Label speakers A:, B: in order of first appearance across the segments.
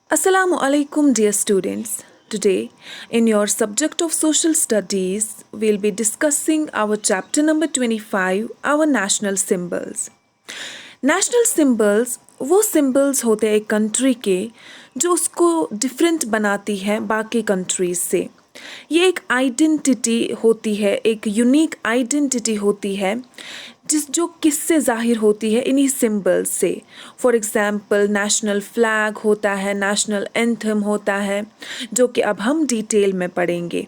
A: Assalamu alaikum, dear students. Today, in your subject of social studies, we'll be discussing our chapter number 25, our national symbols. National symbols वो symbols होते हैं एक country के जो उसको different बनाती है बाकी कंट्रीज से। ये एक आइडेंटिटी होती है, एक यूनिक आइडेंटिटी होती है जो किससे ज़ाहिर होती है, इन्हीं सिंबल्स से। फॉर एग्ज़ाम्पल नेशनल फ्लैग होता है, नेशनल एंथम होता है, जो कि अब हम डिटेल में पढ़ेंगे।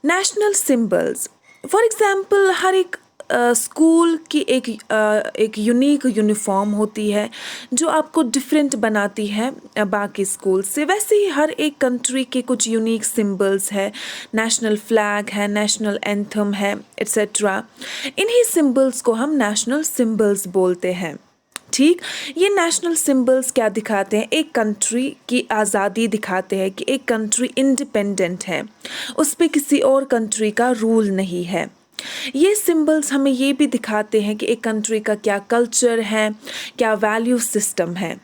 A: नेशनल सिंबल्स फॉर एग्ज़ाम्पल हर एक स्कूल की एक यूनिक यूनिफॉर्म होती है जो आपको डिफरेंट बनाती है बाकी स्कूल से। वैसे ही हर एक कंट्री के कुछ यूनिक सिंबल्स है, नेशनल फ्लैग है, नेशनल एंथम है, एट्सेट्रा। इन्हीं सिंबल्स को हम नेशनल सिंबल्स बोलते हैं। ठीक, ये नेशनल सिंबल्स क्या दिखाते हैं? एक कंट्री की आज़ादी दिखाते हैं कि एक कंट्री इंडिपेंडेंट है, उस पर किसी और कंट्री का रूल नहीं है। ये सिंबल्स हमें ये भी दिखाते हैं कि एक कंट्री का क्या कल्चर है, क्या वैल्यू सिस्टम है।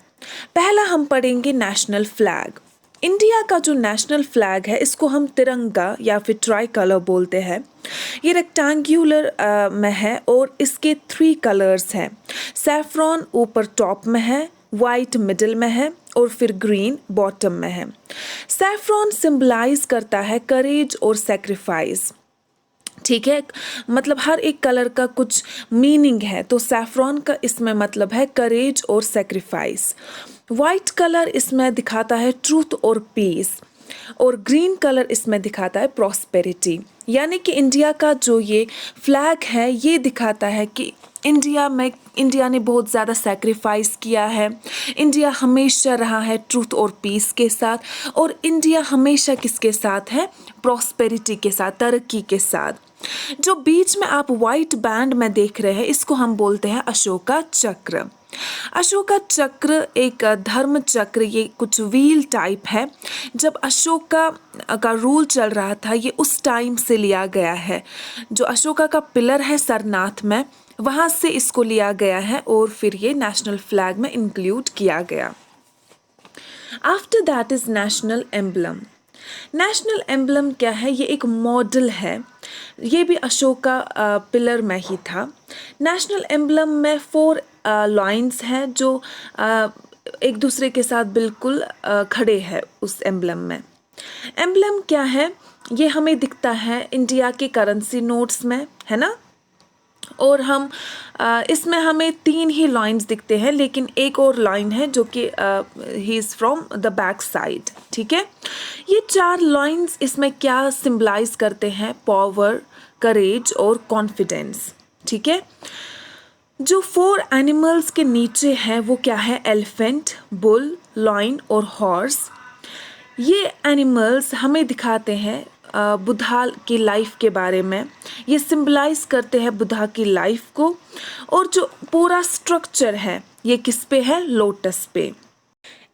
A: पहला हम पढ़ेंगे नेशनल फ्लैग। इंडिया का जो नेशनल फ्लैग है इसको हम तिरंगा या फिर ट्राई कलर बोलते हैं। ये रेक्टेंगुलर में है और इसके 3 कलर्स हैं। सैफ्रॉन ऊपर टॉप में है, वाइट मिडिल में है और फिर ग्रीन बॉटम में है। सैफ्रॉन सिंबलाइज करता है करेज और सेक्रीफाइस। ठीक है, मतलब हर एक कलर का कुछ मीनिंग है, तो सैफ्रॉन का इसमें मतलब है करेज और सेक्रीफाइस। वाइट कलर इसमें दिखाता है ट्रूथ और पीस, और ग्रीन कलर इसमें दिखाता है प्रॉस्पेरिटी। यानी कि इंडिया का जो ये फ्लैग है ये दिखाता है कि इंडिया ने बहुत ज़्यादा सेक्रीफाइस किया है। इंडिया हमेशा रहा है ट्रूथ और पीस के साथ, और इंडिया हमेशा किसके साथ है? प्रॉस्पेरिटी के साथ, तरक्की के साथ। जो बीच में आप वाइट बैंड में देख रहे हैं इसको हम बोलते हैं अशोका चक्र। अशोका चक्र एक धर्म चक्र, ये कुछ व्हील टाइप है। जब अशोका का रूल चल रहा था ये उस टाइम से लिया गया है। जो अशोका का पिलर है सरनाथ में, वहाँ से इसको लिया गया है और फिर ये नेशनल फ्लैग में इंक्लूड किया गया। After that is national emblem. National emblem क्या है? ये एक मॉडल है, ये भी अशोका पिलर में ही था। नेशनल एम्बलम में 4 लाइन्स हैं जो एक दूसरे के साथ बिल्कुल खड़े हैं उस एम्बलम में। एम्बलम क्या है? ये हमें दिखता है इंडिया के करेंसी नोट्स में, है ना। और हम इसमें हमें 3 ही लाइन्स दिखते हैं, लेकिन एक और लाइन है जो कि he is from the back side. ठीक है, ये 4 लाइन्स इसमें क्या सिंबलाइज करते हैं? पावर, करेज और कॉन्फिडेंस। ठीक है, जो 4 एनिमल्स के नीचे हैं वो क्या है? एलिफेंट, बुल, लॉयन और हॉर्स। ये एनिमल्स हमें दिखाते हैं बुद्धा की लाइफ के बारे में। ये सिंबलाइज करते हैं बुद्धा की लाइफ को, और जो पूरा स्ट्रक्चर है ये किस पे है? लोटस पे।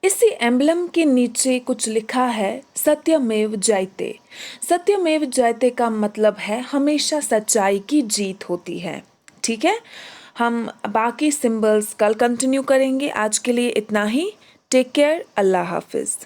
A: इसी एम्बलम के नीचे कुछ लिखा है सत्यमेव जयते। सत्यमेव जयते का मतलब है हमेशा सच्चाई की जीत होती है। ठीक है, हम बाकी सिंबल्स कल कंटिन्यू करेंगे। आज के लिए इतना ही। टेक केयर, अल्लाह हाफिज़।